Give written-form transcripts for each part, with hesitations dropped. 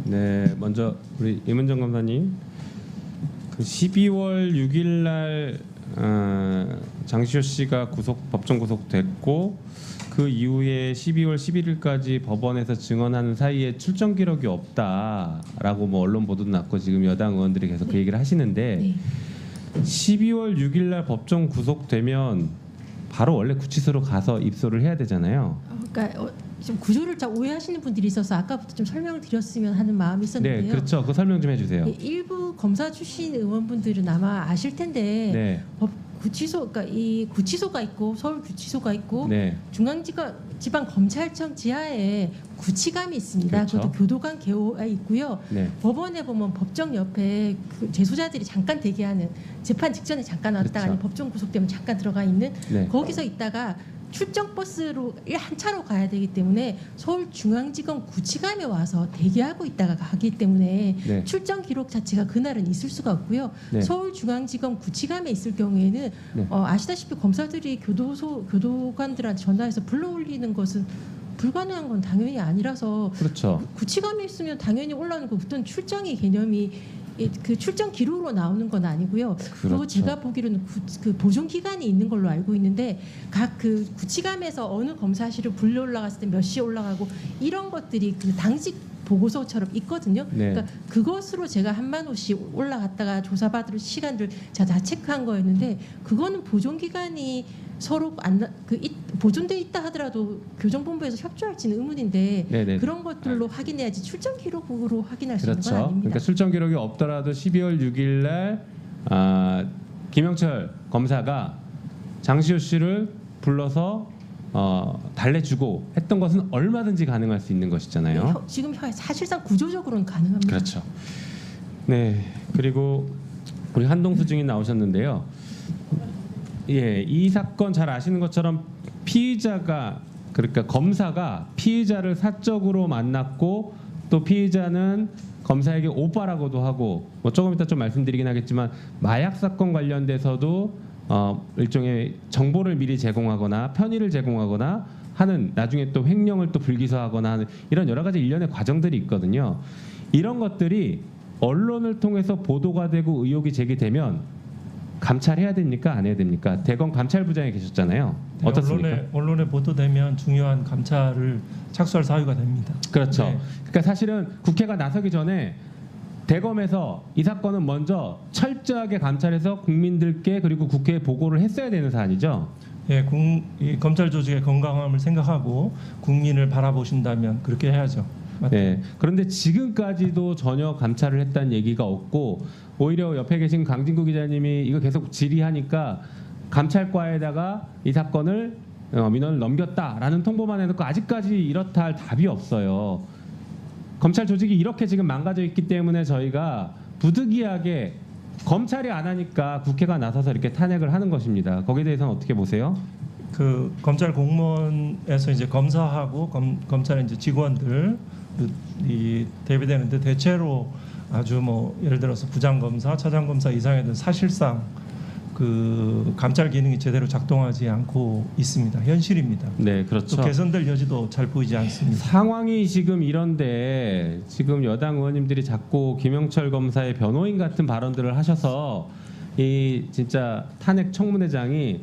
네, 먼저 우리 임은정 검사님, 그 12월 6일 날 장시호 씨가 법정 구속됐고 그 이후에 12월 11일까지 법원에서 증언하는 사이에 출정 기록이 없다라고 뭐 언론 보도도 났고 지금 여당 의원들이 계속 그 얘기를 하시는데 12월 6일 날 법정 구속되면 바로 원래 구치소로 가서 입소를 해야 되잖아요. 그러니까 좀 구조를 잘 오해하시는 분들이 있어서 아까부터 좀 설명을 드렸으면 하는 마음이 있었는데요. 네, 그렇죠. 그 설명 좀 해주세요. 일부 검사 출신 의원분들은 아마 아실 텐데 네. 구치소, 그러니까 이 구치소가 있고 서울 구치소가 있고 네. 중앙지방검찰청 지하에 구치감이 있습니다. 그렇죠. 그것도 교도관 개호가 있고요. 네. 법원에 보면 법정 옆에 그 재소자들이 잠깐 대기하는 재판 직전에 잠깐 왔다가 그렇죠. 아니면 법정 구속되면 잠깐 들어가 있는 네. 거기서 있다가 출정 버스로 한 차로 가야 되기 때문에 서울중앙지검 구치감에 와서 대기하고 있다가 가기 때문에 네. 출정 기록 자체가 그날은 있을 수가 없고요. 네. 서울중앙지검 구치감에 있을 경우에는 네. 아시다시피 검사들이 교도관들한테 전화해서 불러올리는 것은 불가능한 건 당연히 아니라서 그렇죠. 구치감에 있으면 당연히 올라오는 거 어떤 출정의 개념이 그 출정 기록으로 나오는 건 아니고요. 그리고 그렇죠. 제가 보기로는 그 보존 기간이 있는 걸로 알고 있는데 각 그 구치감에서 어느 검사실을 불려 올라갔을 때 몇 시에 올라가고 이런 것들이 그 당직 보고서처럼 있거든요. 네. 그러니까 그것으로 제가 한만 호씩 올라갔다가 조사받을 시간들 제가 다 체크한 거였는데 그거는 보존 기간이 서로 보존돼 있다 하더라도 교정본부에서 협조할지는 의문인데 네네. 그런 것들로 확인해야지 출정 기록으로 확인할 수 있는 건 그렇죠. 아닙니다. 그러니까 출정 기록이 없더라도 12월 6일 날 김영철 검사가 장시호 씨를 불러서 달래주고 했던 것은 얼마든지 가능할 수 있는 것이잖아요. 네, 지금 사실상 구조적으로는 가능합니다. 그렇죠. 네. 그리고 우리 한동수 증인 나오셨는데요. 예, 이 사건 잘 아시는 것처럼 피의자가 그러니까 검사가 피의자를 사적으로 만났고 또 피의자는 검사에게 오빠라고도 하고 뭐 조금 이따 좀 말씀드리긴 하겠지만 마약 사건 관련돼서도 일종의 정보를 미리 제공하거나 편의를 제공하거나 하는 나중에 또 횡령을 또 불기소하거나 하는 이런 여러 가지 일련의 과정들이 있거든요. 이런 것들이 언론을 통해서 보도가 되고 의혹이 제기되면 감찰해야 됩니까? 안 해야 됩니까? 대검 감찰부장에 계셨잖아요. 네, 어떻습니까? 언론에 보도되면 중요한 감찰을 착수할 사유가 됩니다. 그렇죠. 네. 그러니까 사실은 국회가 나서기 전에 대검에서 이 사건은 먼저 철저하게 감찰해서 국민들께 그리고 국회에 보고를 했어야 되는 사안이죠. 예, 이 검찰 조직의 건강함을 생각하고 국민을 바라보신다면 그렇게 해야죠. 네. 그런데 지금까지도 전혀 감찰을 했다는 얘기가 없고 오히려 옆에 계신 강진구 기자님이 이거 계속 질의하니까 감찰과에다가 이 사건을 민원을 넘겼다라는 통보만 해놓고 아직까지 이렇다 할 답이 없어요. 검찰 조직이 이렇게 지금 망가져 있기 때문에 저희가 부득이하게 검찰이 안 하니까 국회가 나서서 이렇게 탄핵을 하는 것입니다. 거기에 대해서는 어떻게 보세요? 그 검찰 공무원에서 이제 검사하고 검찰의 이제 직원들 이 대비되는데 대체로 아주 뭐 예를 들어서 부장검사, 차장검사 이상에는 사실상 그 감찰 기능이 제대로 작동하지 않고 있습니다. 현실입니다. 네, 그렇죠. 또 개선될 여지도 잘 보이지 않습니다. 상황이 지금 이런데 지금 여당 의원님들이 자꾸 김영철 검사의 변호인 같은 발언들을 하셔서 이 진짜 탄핵 청문회장이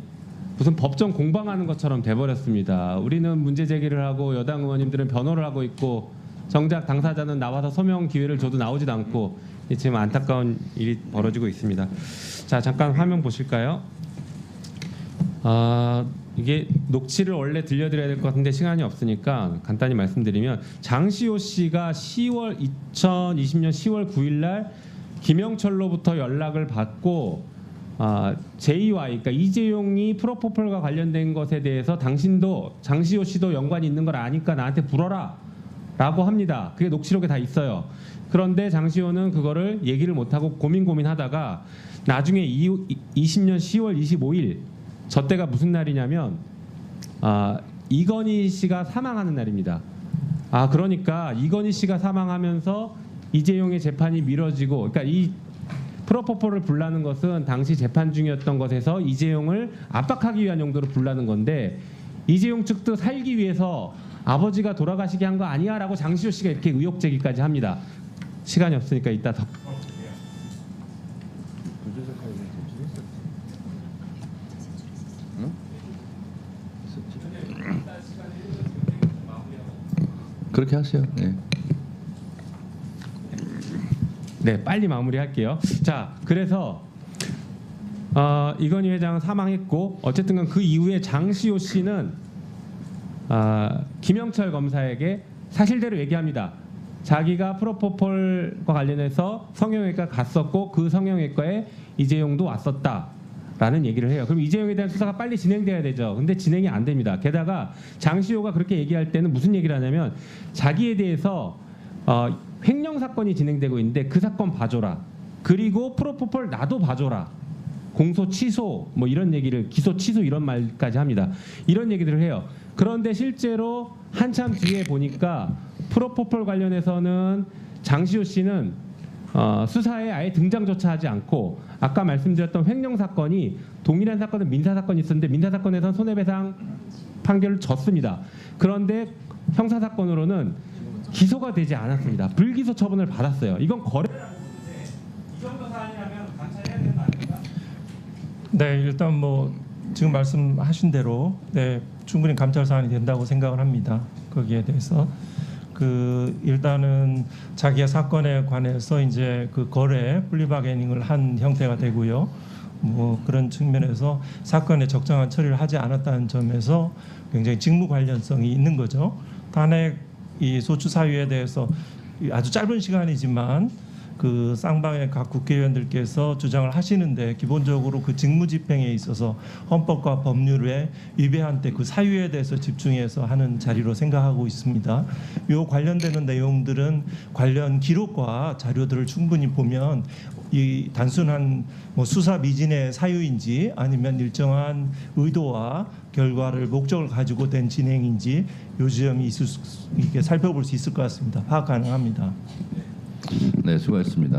무슨 법정 공방하는 것처럼 돼버렸습니다. 우리는 문제 제기를 하고 여당 의원님들은 변호를 하고 있고 정작 당사자는 나와서 소명 기회를 줘도 나오지도 않고 지금 안타까운 일이 벌어지고 있습니다. 자, 잠깐 화면 보실까요? 이게 녹취를 원래 들려드려야 될 것 같은데 시간이 없으니까 간단히 말씀드리면 장시호 씨가 2020년 10월 9일 날 김영철로부터 연락을 받고 JY 그러니까 이재용이 프로포폴과 관련된 것에 대해서 당신도 장시호 씨도 연관이 있는 걸 아니까 나한테 불어라 라고 합니다. 그게 녹취록에 다 있어요. 그런데 장시호는 그거를 얘기를 못하고 고민하다가 나중에 20년 10월 25일 저 때가 무슨 날이냐면 이건희 씨가 사망하는 날입니다. 그러니까 이건희 씨가 사망하면서 이재용의 재판이 미뤄지고 그러니까 이 프로포폴을 불라는 것은 당시 재판 중이었던 것에서 이재용을 압박하기 위한 용도로 불라는 건데 이재용 측도 살기 위해서 아버지가 돌아가시게 한 거 아니야? 라고 장시호 씨가 이렇게 의혹 제기까지 합니다. 시간이 없으니까 이따 더. 그렇게 하세요. 네. 네, 빨리 마무리할게요. 자, 그래서 이건희 회장은 사망했고 어쨌든 그 이후에 장시호 씨는 김영철 검사에게 사실대로 얘기합니다. 자기가 프로포폴과 관련해서 성형외과 갔었고 그 성형외과에 이재용도 왔었다라는 얘기를 해요. 그럼 이재용에 대한 수사가 빨리 진행돼야 되죠. 근데 진행이 안 됩니다. 게다가 장시호가 그렇게 얘기할 때는 무슨 얘기를 하냐면 자기에 대해서 횡령 사건이 진행되고 있는데 그 사건 봐줘라. 그리고 프로포폴 나도 봐줘라. 공소 취소 뭐 이런 얘기를 기소 취소 이런 말까지 합니다. 이런 얘기들을 해요. 그런데 실제로 한참 뒤에 보니까 프로포폴 관련해서는 장시호 씨는 수사에 아예 등장조차 하지 않고 아까 말씀드렸던 횡령 사건이 동일한 사건은 민사 사건이 있었는데 민사 사건에서는 손해배상 판결을 졌습니다. 그런데 형사 사건으로는 기소가 되지 않았습니다. 불기소 처분을 받았어요. 이건 거래라고 보는데 이 정도 사안이라면 감찰해야 되는 거 아닙니까? 네, 일단 뭐 지금 말씀하신 대로 네, 충분히 감찰 사안이 된다고 생각을 합니다. 거기에 대해서 일단은 자기의 사건에 관해서 이제 그 거래 플리바게닝을 한 형태가 되고요. 뭐 그런 측면에서 사건에 적정한 처리를 하지 않았다는 점에서 굉장히 직무 관련성이 있는 거죠. 탄핵 이 소추 사유에 대해서 아주 짧은 시간이지만 그 쌍방의 각 국회의원들께서 주장을 하시는데 기본적으로 그 직무 집행에 있어서 헌법과 법률에 위배한 때 그 사유에 대해서 집중해서 하는 자리로 생각하고 있습니다. 요 관련되는 내용들은 관련 기록과 자료들을 충분히 보면 이 단순한 뭐 수사 미진의 사유인지 아니면 일정한 의도와 결과를 목적을 가지고 된 진행인지 요 지점이 이렇게 살펴볼 수 있을 것 같습니다. 파악 가능합니다. 네, 수고하셨습니다.